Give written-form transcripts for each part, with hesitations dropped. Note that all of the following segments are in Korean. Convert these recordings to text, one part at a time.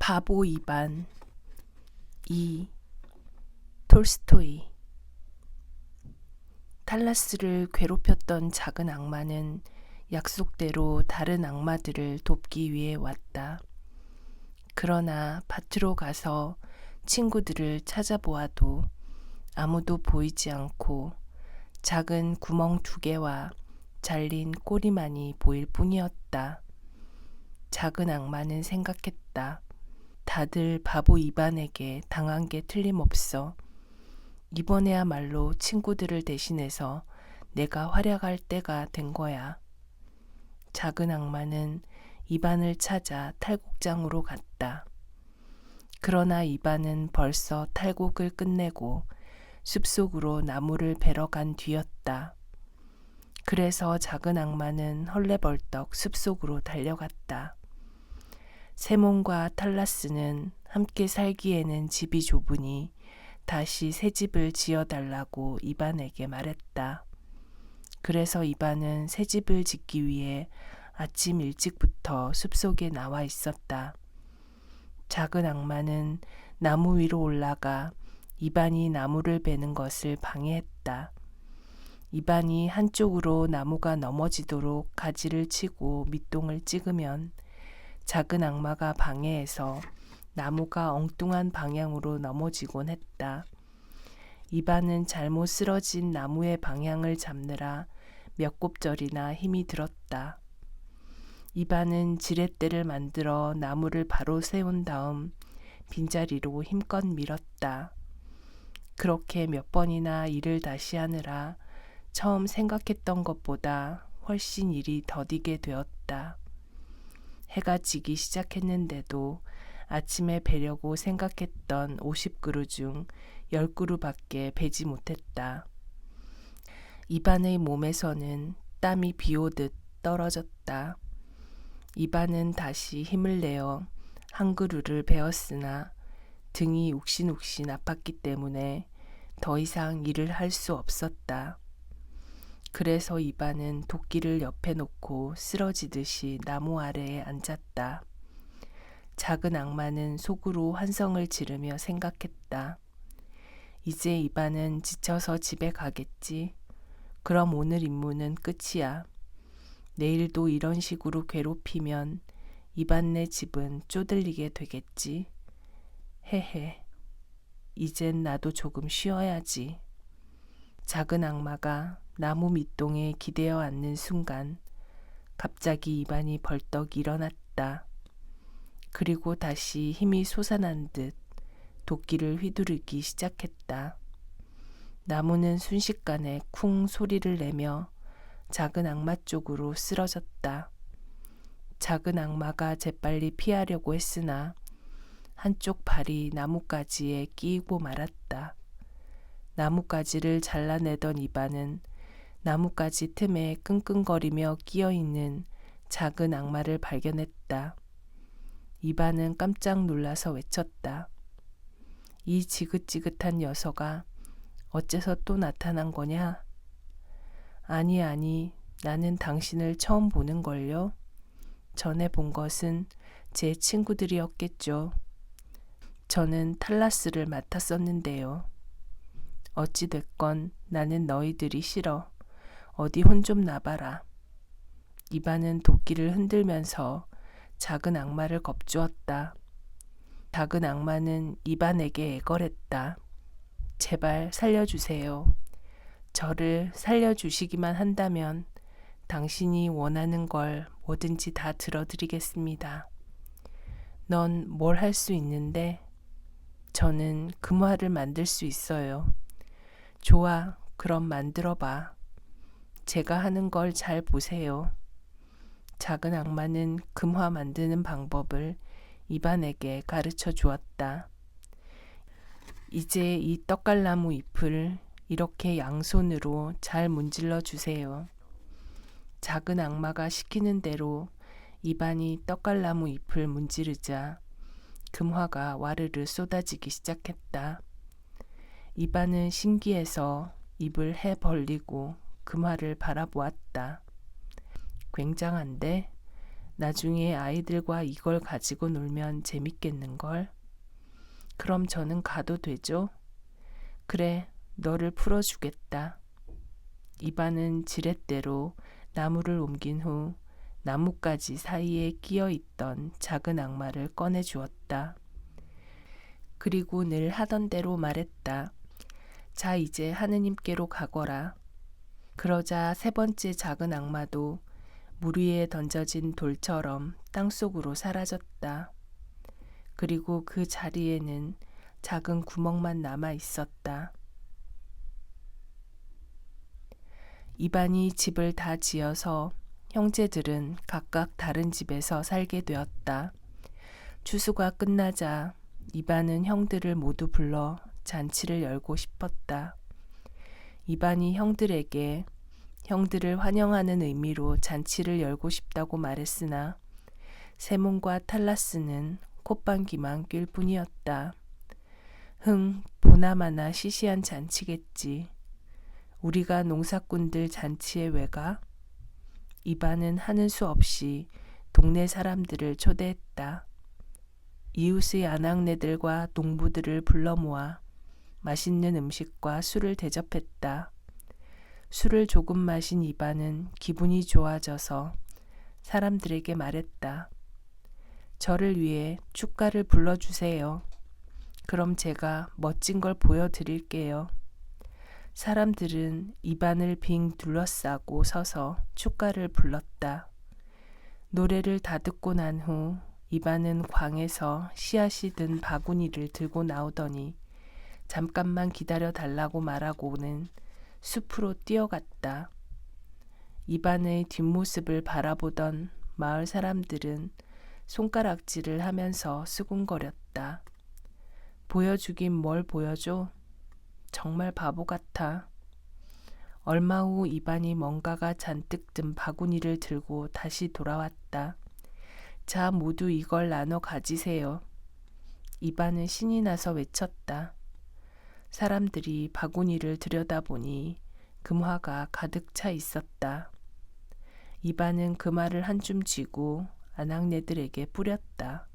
바보 이반. 이 톨스토이. 탈라스를 괴롭혔던 작은 악마는 약속대로 다른 악마들을 돕기 위해 왔다. 그러나 밭으로 가서 친구들을 찾아보아도 아무도 보이지 않고 작은 구멍 2개와 잘린 꼬리만이 보일 뿐이었다. 작은 악마는 생각했다. 다들 바보 이반에게 당한 게 틀림없어. 이번에야말로 친구들을 대신해서 내가 활약할 때가 된 거야. 작은 악마는 이반을 찾아 탈곡장으로 갔다. 그러나 이반은 벌써 탈곡을 끝내고 숲속으로 나무를 베러 간 뒤였다. 그래서 작은 악마는 헐레벌떡 숲속으로 달려갔다. 세몬과 탈라스는 함께 살기에는 집이 좁으니 다시 새 집을 지어달라고 이반에게 말했다. 그래서 이반은 새 집을 짓기 위해 아침 일찍부터 숲속에 나와 있었다. 작은 악마는 나무 위로 올라가 이반이 나무를 베는 것을 방해했다. 이반이 한쪽으로 나무가 넘어지도록 가지를 치고 밑동을 찍으면 작은 악마가 방해해서 나무가 엉뚱한 방향으로 넘어지곤 했다. 이반은 잘못 쓰러진 나무의 방향을 잡느라 몇 곱절이나 힘이 들었다. 이반은 지렛대를 만들어 나무를 바로 세운 다음 빈자리로 힘껏 밀었다. 그렇게 몇 번이나 일을 다시 하느라 처음 생각했던 것보다 훨씬 일이 더디게 되었다. 해가 지기 시작했는데도 아침에 베려고 생각했던 50그루 중 10그루밖에 베지 못했다. 이반의 몸에서는 땀이 비오듯 떨어졌다. 이반은 다시 힘을 내어 한 그루를 베었으나 등이 욱신욱신 아팠기 때문에 더 이상 일을 할 수 없었다. 그래서 이반은 도끼를 옆에 놓고 쓰러지듯이 나무 아래에 앉았다. 작은 악마는 속으로 환성을 지르며 생각했다. 이제 이반은 지쳐서 집에 가겠지. 그럼 오늘 임무는 끝이야. 내일도 이런 식으로 괴롭히면 이반네 집은 쪼들리게 되겠지. 헤헤. 이젠 나도 조금 쉬어야지. 작은 악마가 나무 밑동에 기대어 앉는 순간 갑자기 이반이 벌떡 일어났다. 그리고 다시 힘이 솟아난 듯 도끼를 휘두르기 시작했다. 나무는 순식간에 쿵 소리를 내며 작은 악마 쪽으로 쓰러졌다. 작은 악마가 재빨리 피하려고 했으나 한쪽 발이 나뭇가지에 끼이고 말았다. 나뭇가지를 잘라내던 이반은 나뭇가지 틈에 끙끙거리며 끼어있는 작은 악마를 발견했다. 이반은 깜짝 놀라서 외쳤다. 이 지긋지긋한 녀석아, 어째서 또 나타난 거냐? 아니, 나는 당신을 처음 보는걸요. 전에 본 것은 제 친구들이었겠죠. 저는 탈라스를 맡았었는데요. 어찌됐건 나는 너희들이 싫어. 어디 혼 좀 나봐라. 이반은 도끼를 흔들면서 작은 악마를 겁주었다. 작은 악마는 이반에게 애걸했다. 제발 살려주세요. 저를 살려주시기만 한다면 당신이 원하는 걸 뭐든지 다 들어드리겠습니다. 넌 뭘 할 수 있는데? 저는 금화를 만들 수 있어요. 좋아, 그럼 만들어봐. 제가 하는 걸 잘 보세요. 작은 악마는 금화 만드는 방법을 이반에게 가르쳐 주었다. 이제 이 떡갈나무 잎을 이렇게 양손으로 잘 문질러 주세요. 작은 악마가 시키는 대로 이반이 떡갈나무 잎을 문지르자 금화가 와르르 쏟아지기 시작했다. 이반은 신기해서 입을 해 벌리고 금화를 바라보았다. 굉장한데? 나중에 아이들과 이걸 가지고 놀면 재밌겠는걸? 그럼 저는 가도 되죠? 그래, 너를 풀어주겠다. 이반은 지렛대로 나무를 옮긴 후 나뭇가지 사이에 끼어 있던 작은 악마를 꺼내 주었다. 그리고 늘 하던 대로 말했다. 자, 이제 하느님께로 가거라. 그러자 세 번째 작은 악마도 물 위에 던져진 돌처럼 땅속으로 사라졌다. 그리고 그 자리에는 작은 구멍만 남아 있었다. 이반이 집을 다 지어서 형제들은 각각 다른 집에서 살게 되었다. 추수가 끝나자 이반은 형들을 모두 불러 잔치를 열고 싶었다. 이반이 형들에게 형들을 환영하는 의미로 잔치를 열고 싶다고 말했으나 세몬과 탈라스는 콧방귀만 낄 뿐이었다. 보나마나 시시한 잔치겠지. 우리가 농사꾼들 잔치에 왜 가? 이반은 하는 수 없이 동네 사람들을 초대했다. 이웃의 아낙네들과 농부들을 불러 모아 맛있는 음식과 술을 대접했다. 술을 조금 마신 이반은 기분이 좋아져서 사람들에게 말했다. 저를 위해 축가를 불러주세요. 그럼 제가 멋진 걸 보여드릴게요. 사람들은 이반을 빙 둘러싸고 서서 축가를 불렀다. 노래를 다 듣고 난 후 이반은 광에서 씨앗이 든 바구니를 들고 나오더니 잠깐만 기다려 달라고 말하고는 숲으로 뛰어갔다. 이반의 뒷모습을 바라보던 마을 사람들은 손가락질을 하면서 수군거렸다. 보여주긴 뭘 보여줘? 정말 바보 같아. 얼마 후 이반이 뭔가가 잔뜩 든 바구니를 들고 다시 돌아왔다. 자, 모두 이걸 나눠 가지세요. 이반은 신이 나서 외쳤다. 사람들이 바구니를 들여다보니 금화가 가득 차 있었다. 이반은 금화를 한 줌 쥐고 아낙네들에게 뿌렸다.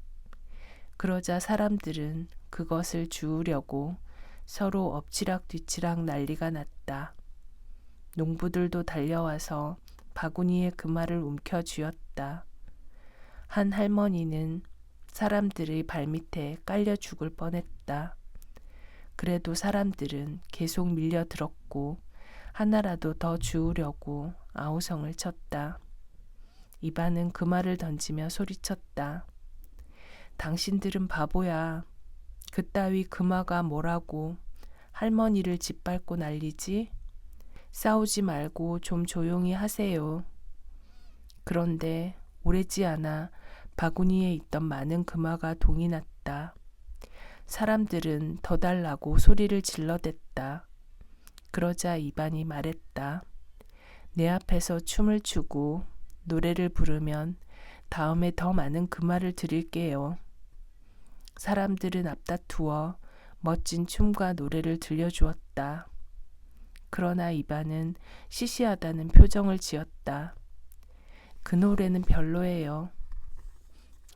그러자 사람들은 그것을 주우려고 서로 엎치락뒤치락 난리가 났다. 농부들도 달려와서 바구니에 금화를 움켜쥐었다. 한 할머니는 사람들의 발밑에 깔려 죽을 뻔했다. 그래도 사람들은 계속 밀려들었고 하나라도 더 주우려고 아우성을 쳤다. 이반은 금화를 던지며 소리쳤다. 당신들은 바보야. 그따위 금화가 뭐라고 할머니를 짓밟고 난리지? 싸우지 말고 좀 조용히 하세요. 그런데 오래지 않아 바구니에 있던 많은 금화가 동이 났다. 사람들은 더 달라고 소리를 질러댔다. 그러자 이반이 말했다. 내 앞에서 춤을 추고 노래를 부르면 다음에 더 많은 금화를 드릴게요. 사람들은 앞다투어 멋진 춤과 노래를 들려주었다. 그러나 이반은 시시하다는 표정을 지었다. 그 노래는 별로예요.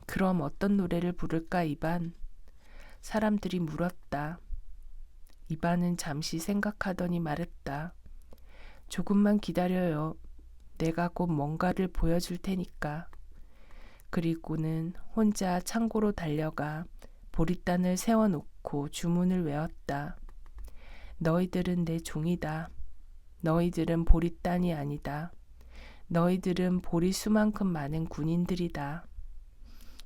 그럼 어떤 노래를 부를까, 이반? 사람들이 물었다. 이반은 잠시 생각하더니 말했다. 조금만 기다려요. 내가 곧 뭔가를 보여줄 테니까. 그리고는 혼자 창고로 달려가 보릿단을 세워놓고 주문을 외웠다. 너희들은 내 종이다. 너희들은 보릿단이 아니다. 너희들은 보리 수만큼 많은 군인들이다.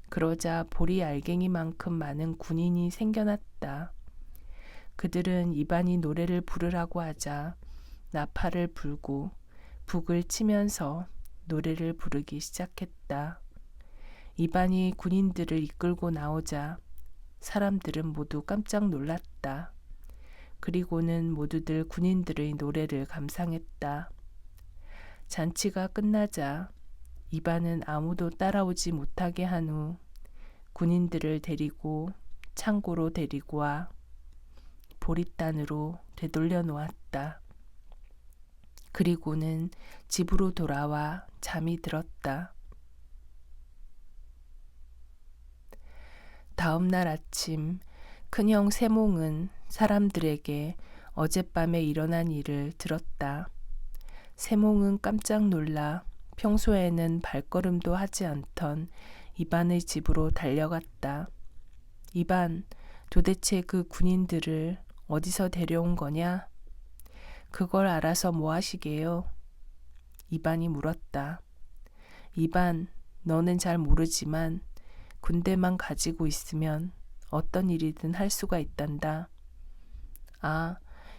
그러자 보리 알갱이만큼 많은 군인이 생겨났다. 그들은 이반이 노래를 부르라고 하자 나팔을 불고 북을 치면서 노래를 부르기 시작했다. 이반이 군인들을 이끌고 나오자 사람들은 모두 깜짝 놀랐다. 그리고는 모두들 군인들의 노래를 감상했다. 잔치가 끝나자 이반은 아무도 따라오지 못하게 한 후 군인들을 데리고 창고로 데리고 와 보릿단으로 되돌려 놓았다. 그리고는 집으로 돌아와 잠이 들었다. 다음 날 아침 큰형 세몽은 사람들에게 어젯밤에 일어난 일을 들었다. 세몽은 깜짝 놀라 평소에는 발걸음도 하지 않던 이반의 집으로 달려갔다. 이반, 도대체 그 군인들을 어디서 데려온 거냐? 그걸 알아서 뭐 하시게요? 이반이 물었다. 이반, 너는 잘 모르지만 군대만 가지고 있으면 어떤 일이든 할 수가 있단다. 아,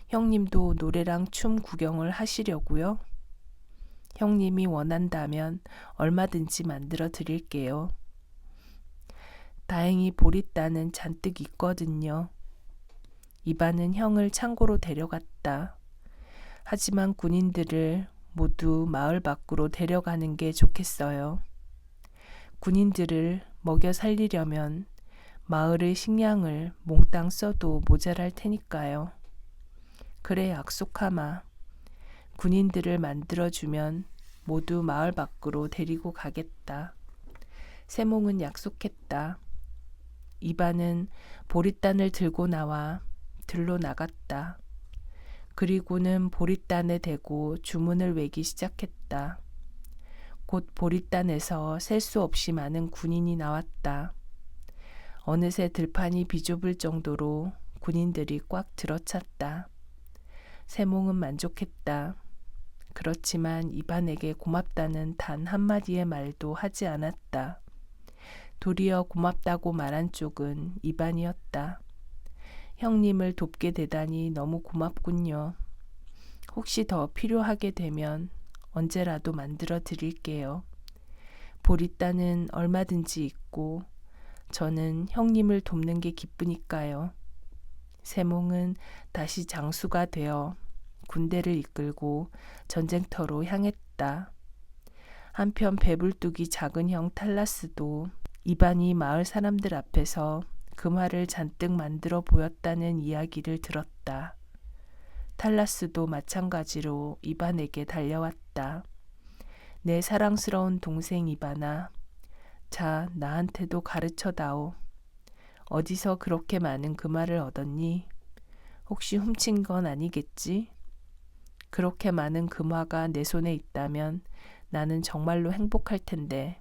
형님도 노래랑 춤 구경을 하시려고요? 형님이 원한다면 얼마든지 만들어 드릴게요. 다행히 보리따는 잔뜩 있거든요. 이반은 형을 창고로 데려갔다. 하지만 군인들을 모두 마을 밖으로 데려가는 게 좋겠어요. 군인들을 먹여 살리려면 마을의 식량을 몽땅 써도 모자랄 테니까요. 그래, 약속하마. 군인들을 만들어주면 모두 마을 밖으로 데리고 가겠다. 세몽은 약속했다. 이반은 보리단을 들고 나와 들로 나갔다. 그리고는 보리단에 대고 주문을 외기 시작했다. 곧 보리단에서 셀 수 없이 많은 군인이 나왔다. 어느새 들판이 비좁을 정도로 군인들이 꽉 들어찼다. 세몽은 만족했다. 그렇지만 이반에게 고맙다는 단 한마디의 말도 하지 않았다. 도리어 고맙다고 말한 쪽은 이반이었다. 형님을 돕게 되다니 너무 고맙군요. 혹시 더 필요하게 되면 언제라도 만들어 드릴게요. 보리따는 얼마든지 있고 저는 형님을 돕는 게 기쁘니까요. 세몽은 다시 장수가 되어 군대를 이끌고 전쟁터로 향했다. 한편 배불뚝이 작은 형 탈라스도 이반이 마을 사람들 앞에서 금화를 잔뜩 만들어 보였다는 이야기를 들었다. 탈라스도 마찬가지로 이반에게 달려왔다. 내 사랑스러운 동생 이반아, 자, 나한테도 가르쳐다오. 어디서 그렇게 많은 금화를 얻었니? 혹시 훔친 건 아니겠지? 그렇게 많은 금화가 내 손에 있다면 나는 정말로 행복할 텐데.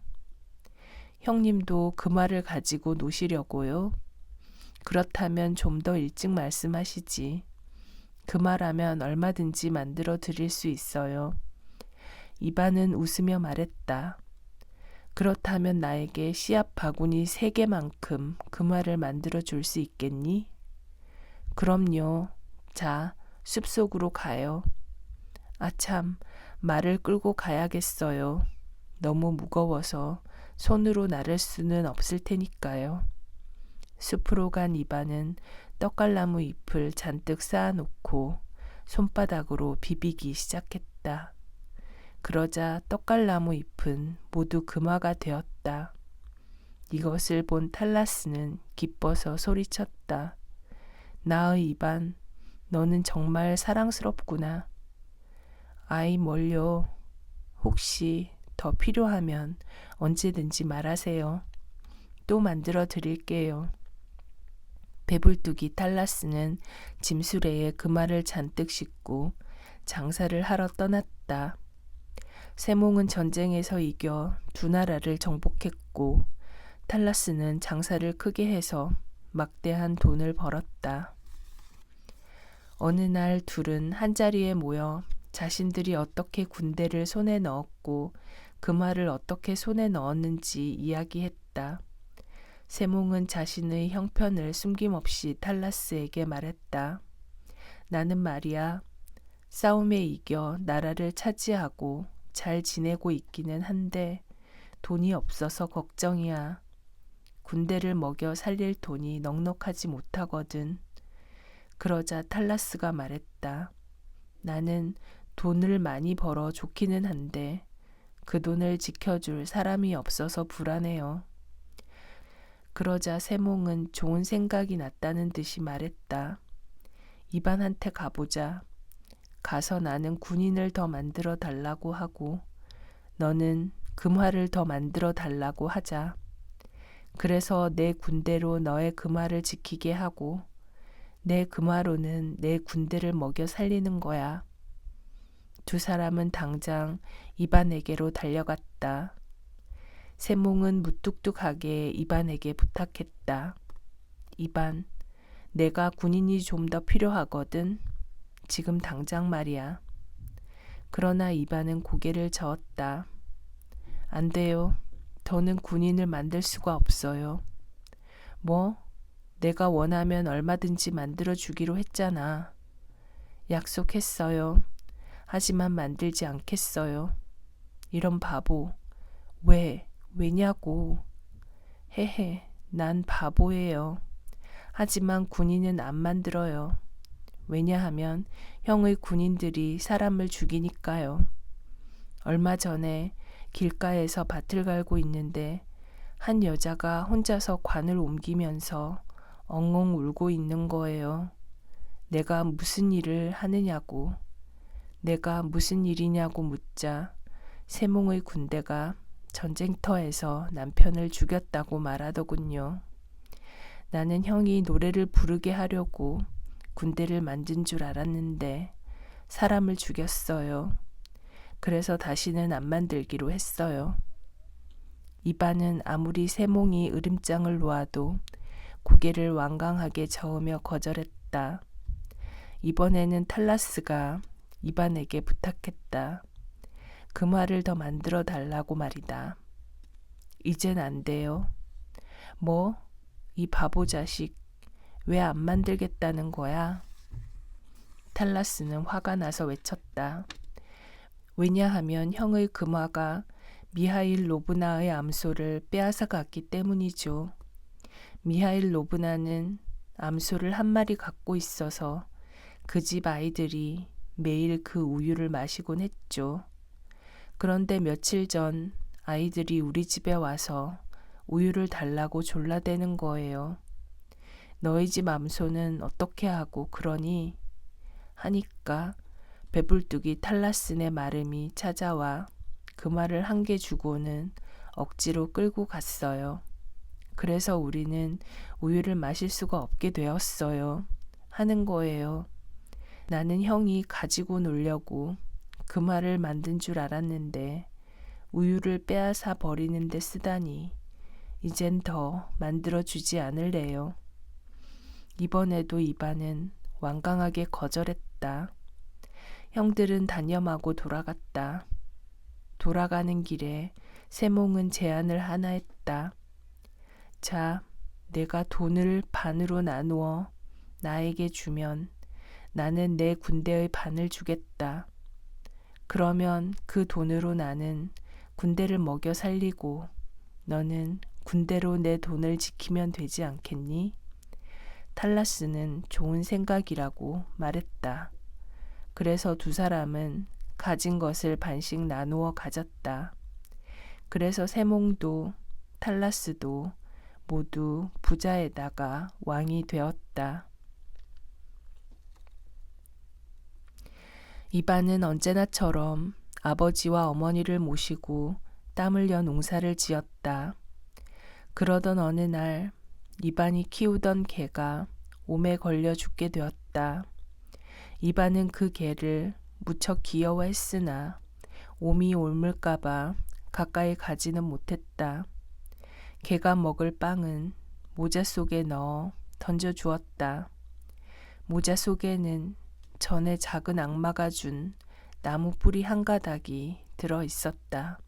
형님도 금화를 가지고 노시려고요? 그렇다면 좀 더 일찍 말씀하시지. 금화라면 얼마든지 만들어 드릴 수 있어요. 이반은 웃으며 말했다. 그렇다면 나에게 씨앗 바구니 3개만큼 금화를 만들어 줄 수 있겠니? 그럼요. 자, 숲속으로 가요. 아참, 말을 끌고 가야겠어요. 너무 무거워서 손으로 나를 수는 없을 테니까요. 숲으로 간 이반은 떡갈나무 잎을 잔뜩 쌓아놓고 손바닥으로 비비기 시작했다. 그러자 떡갈나무 잎은 모두 금화가 되었다. 이것을 본 탈라스는 기뻐서 소리쳤다. 나의 이반, 너는 정말 사랑스럽구나. 아이 뭘요. 혹시 더 필요하면 언제든지 말하세요. 또 만들어 드릴게요. 배불뚝이 탈라스는 짐수레에 금화를 잔뜩 싣고 장사를 하러 떠났다. 세몽은 전쟁에서 이겨 2나라를 정복했고 탈라스는 장사를 크게 해서 막대한 돈을 벌었다. 어느 날 둘은 한자리에 모여 자신들이 어떻게 군대를 손에 넣었고 금화를 어떻게 손에 넣었는지 이야기했다. 세몽은 자신의 형편을 숨김없이 탈라스에게 말했다. 나는 말이야, 싸움에 이겨 나라를 차지하고 잘 지내고 있기는 한데 돈이 없어서 걱정이야. 군대를 먹여 살릴 돈이 넉넉하지 못하거든. 그러자 탈라스가 말했다. 나는 돈을 많이 벌어 좋기는 한데 그 돈을 지켜줄 사람이 없어서 불안해요. 그러자 세몽은 좋은 생각이 났다는 듯이 말했다. 이반한테 가보자. 가서 나는 군인을 더 만들어 달라고 하고 너는 금화를 더 만들어 달라고 하자. 그래서 내 군대로 너의 금화를 지키게 하고 내 금화로는 내 군대를 먹여 살리는 거야. 두 사람은 당장 이반에게로 달려갔다. 세몽은 무뚝뚝하게 이반에게 부탁했다. 이반, 내가 군인이 좀 더 필요하거든. 지금 당장 말이야. 그러나 이반은 고개를 저었다. 안 돼요. 더는 군인을 만들 수가 없어요. 뭐? 내가 원하면 얼마든지 만들어 주기로 했잖아. 약속했어요. 하지만 만들지 않겠어요. 이런 바보. 왜냐고. 헤헤, 난 바보예요. 하지만 군인은 안 만들어요. 왜냐하면 형의 군인들이 사람을 죽이니까요. 얼마 전에 길가에서 밭을 갈고 있는데 한 여자가 혼자서 관을 옮기면서 엉엉 울고 있는 거예요. 내가 무슨 일을 하느냐고. 내가 무슨 일이냐고 묻자 세몽의 군대가 전쟁터에서 남편을 죽였다고 말하더군요. 나는 형이 노래를 부르게 하려고 군대를 만든 줄 알았는데 사람을 죽였어요. 그래서 다시는 안 만들기로 했어요. 이반은 아무리 세몽이 으름장을 놓아도 고개를 완강하게 저으며 거절했다. 이번에는 탈라스가 이반에게 부탁했다. 금화를 더 만들어 달라고 말이다. 이젠 안 돼요. 뭐? 이 바보 자식, 왜 안 만들겠다는 거야? 탈라스는 화가 나서 외쳤다. 왜냐하면 형의 금화가 미하일 로브나의 암소를 빼앗아 갔기 때문이죠. 미하일 로브나는 암소를 한 마리 갖고 있어서 그 집 아이들이 매일 그 우유를 마시곤 했죠. 그런데 며칠 전 아이들이 우리 집에 와서 우유를 달라고 졸라대는 거예요. 너희 집 암소는 어떻게 하고 그러니? 하니까 배불뚝이 탈라스네 마름이 찾아와 그 말을 한 개 주고는 억지로 끌고 갔어요. 그래서 우리는 우유를 마실 수가 없게 되었어요. 하는 거예요. 나는 형이 가지고 놀려고 그 말을 만든 줄 알았는데 우유를 빼앗아 버리는 데 쓰다니 이젠 더 만들어주지 않을래요. 이번에도 이반은 완강하게 거절했다. 형들은 단념하고 돌아갔다. 돌아가는 길에 세몽은 제안을 하나 했다. 자, 내가 돈을 반으로 나누어 나에게 주면 나는 내 군대의 반을 주겠다. 그러면 그 돈으로 나는 군대를 먹여 살리고 너는 군대로 내 돈을 지키면 되지 않겠니? 탈라스는 좋은 생각이라고 말했다. 그래서 두 사람은 가진 것을 반씩 나누어 가졌다. 그래서 세몽도 탈라스도 모두 부자에다가 왕이 되었다. 이반은 언제나처럼 아버지와 어머니를 모시고 땀 흘려 농사를 지었다. 그러던 어느 날 이반이 키우던 개가 옴에 걸려 죽게 되었다. 이반은 그 개를 무척 귀여워했으나 옴이 옮을까봐 가까이 가지는 못했다. 개가 먹을 빵은 모자 속에 넣어 던져주었다. 모자 속에는 전에 작은 악마가 준 나무 뿌리 한 가닥이 들어 있었다.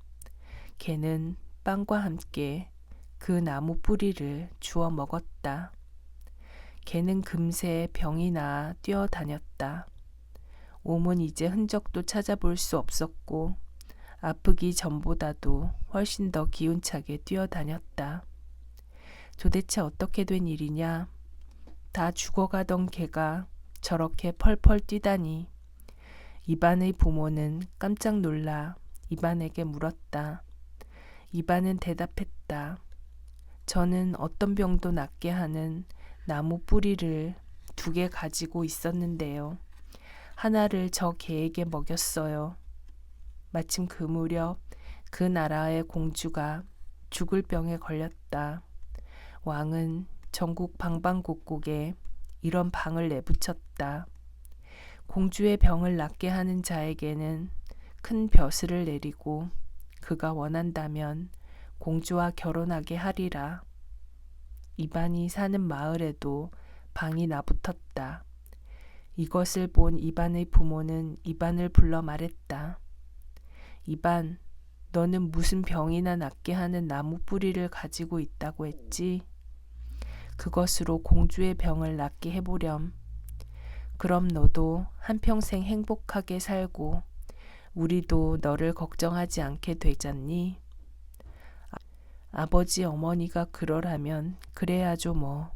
개는 빵과 함께 그 나무 뿌리를 주워 먹었다. 개는 금세 병이 나 뛰어다녔다. 옴은 이제 흔적도 찾아볼 수 없었고 아프기 전보다도 훨씬 더 기운차게 뛰어다녔다. 도대체 어떻게 된 일이냐? 다 죽어가던 개가 저렇게 펄펄 뛰다니. 이반의 부모는 깜짝 놀라 이반에게 물었다. 이반은 대답했다. 저는 어떤 병도 낫게 하는 나무 뿌리를 2개 가지고 있었는데요. 하나를 저 개에게 먹였어요. 마침 그 무렵 그 나라의 공주가 죽을 병에 걸렸다. 왕은 전국 방방곡곡에 이런 방을 내붙였다. 공주의 병을 낫게 하는 자에게는 큰 벼슬을 내리고 그가 원한다면 공주와 결혼하게 하리라. 이반이 사는 마을에도 방이 나붙었다. 이것을 본 이반의 부모는 이반을 불러 말했다. 이반, 너는 무슨 병이나 낫게 하는 나무 뿌리를 가지고 있다고 했지? 그것으로 공주의 병을 낫게 해보렴. 그럼 너도 한평생 행복하게 살고 우리도 너를 걱정하지 않게 되잖니? 아버지 어머니가 그러라면 그래야죠 뭐.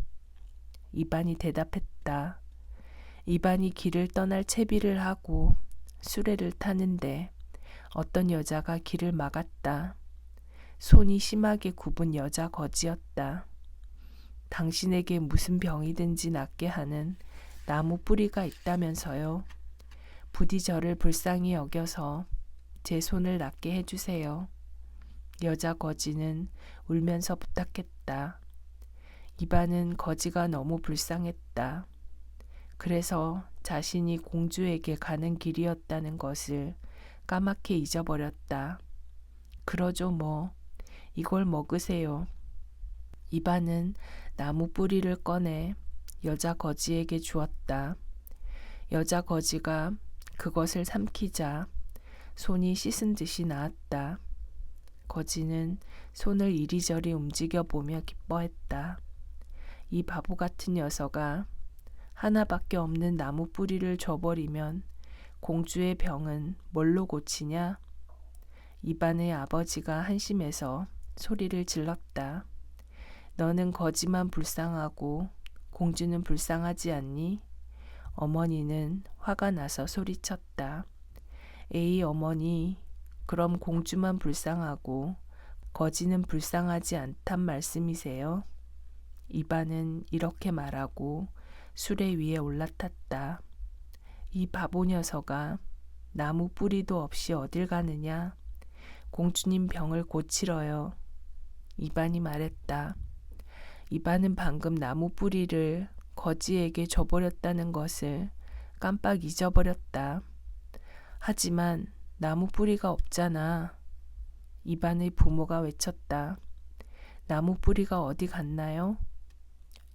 이반이 대답했다. 이반이 길을 떠날 채비를 하고 수레를 타는데 어떤 여자가 길을 막았다. 손이 심하게 굽은 여자 거지였다. 당신에게 무슨 병이든지 낫게 하는 나무 뿌리가 있다면서요. 부디 저를 불쌍히 여겨서 제 손을 낫게 해주세요. 여자 거지는 울면서 부탁했다. 이반은 거지가 너무 불쌍했다. 그래서 자신이 공주에게 가는 길이었다는 것을 까맣게 잊어버렸다. 그러죠 뭐. 이걸 먹으세요. 이반은 나무 뿌리를 꺼내 여자 거지에게 주었다. 여자 거지가 그것을 삼키자 손이 씻은 듯이 나았다. 거지는 손을 이리저리 움직여 보며 기뻐했다. 이 바보 같은 녀석아, 하나밖에 없는 나무 뿌리를 줘버리면 공주의 병은 뭘로 고치냐? 이반의 아버지가 한심해서 소리를 질렀다. 너는 거지만 불쌍하고 공주는 불쌍하지 않니? 어머니는 화가 나서 소리쳤다. 에이 어머니, 그럼 공주만 불쌍하고 거지는 불쌍하지 않단 말씀이세요? 이반은 이렇게 말하고 수레 위에 올라탔다. 이 바보 녀석아, 나무 뿌리도 없이 어딜 가느냐? 공주님 병을 고치러요. 이반이 말했다. 이반은 방금 나무 뿌리를 거지에게 줘버렸다는 것을 깜빡 잊어버렸다. 하지만 나무 뿌리가 없잖아. 이반의 부모가 외쳤다. 나무 뿌리가 어디 갔나요?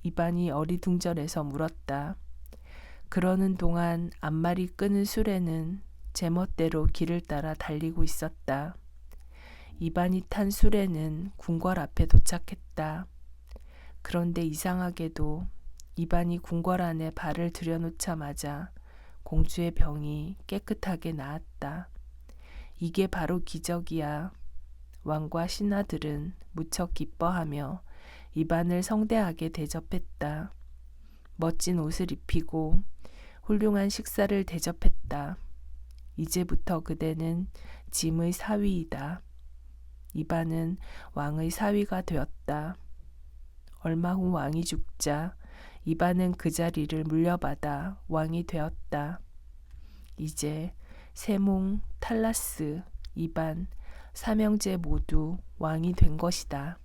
이반이 어리둥절해서 물었다. 그러는 동안 앞말이 끄는 수레는 제멋대로 길을 따라 달리고 있었다. 이반이 탄 수레는 궁궐 앞에 도착했다. 그런데 이상하게도 이반이 궁궐 안에 발을 들여놓자마자 공주의 병이 깨끗하게 나았다. 이게 바로 기적이야. 왕과 신하들은 무척 기뻐하며 이반을 성대하게 대접했다. 멋진 옷을 입히고 훌륭한 식사를 대접했다. 이제부터 그대는 짐의 사위이다. 이반은 왕의 사위가 되었다. 얼마 후 왕이 죽자 이반은 그 자리를 물려받아 왕이 되었다. 이제 세몽, 탈라스, 이반, 삼형제 모두 왕이 된 것이다.